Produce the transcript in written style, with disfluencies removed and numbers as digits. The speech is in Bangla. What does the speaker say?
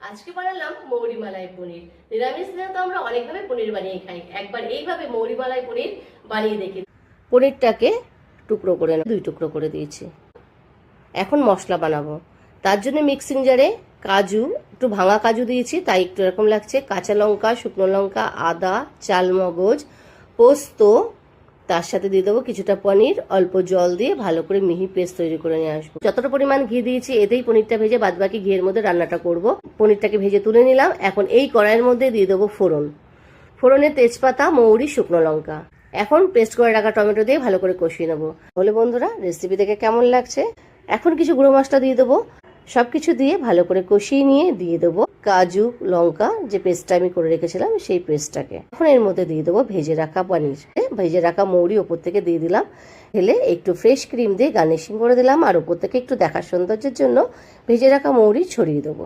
আজকে বানালাম মৌরি মালাই পনির। নিরামিষ দিনে তো আমরা অনেকভাবে পনির বানিয়ে খাই, একবার এইভাবে মৌরি মালাই পনির বানিয়ে দেখি। পনিরটাকে টুকরো করে 2 টুকরো করে দিয়েছি। এখন মশলা বানাবো। তার জন্য মিক্সিং জারে কাজু, একটু ভাঙা কাজু দিয়েছি, তাই একটু এরকম লাগছে, কাঁচা লঙ্কা, শুকনো লঙ্কা, আদা, চালমগজ, পোস্ত, তার সাথে দিয়ে দেবো কিছুটা পনির। অল্প জল দিয়ে ভালো করে মিহি পেস্ট তৈরি করে নিয়ে আসবো। যতটা পরিমাণ ঘি দিয়েছি এতেই পনিরটা ভেজে বাদবাকি ঘিয়ের মধ্যে রান্নাটা করব। পনিরটাকে ভেজে তুলে নিলাম। এখন এই কড়াইয়ের মধ্যে দিয়ে দেবো ফোড়ন। ফোড়নে তেজপাতা, মৌরি, শুকনো লঙ্কা। এখন পেস্ট করে রাখা টমেটো দিয়ে ভালো করে কষিয়ে নেবো। বলে বন্ধুরা, রেসিপি দেখে কেমন লাগছে? এখন কিছু গুঁড়ো মশলা দিয়ে দেবো। সবকিছু দিয়ে ভালো করে কষিয়ে নিয়ে দিয়ে দেবো কাজু, লঙ্কা, যে পেস্টটা আমি করে রেখেছিলাম সেই পেস্টটাকে। এখন এর মধ্যে দিয়ে দেবো ভেজে রাখা পনির, ভেজে রাখা মৌরি ওপর থেকে দিয়ে দিলাম। ঢেলে একটু ফ্রেশ ক্রিম দিয়ে গার্নিশিং করে দিলাম, আর ওপর থেকে একটু দেখার সৌন্দর্যের জন্য ভেজে রাখা মৌরি ছড়িয়ে দেবো।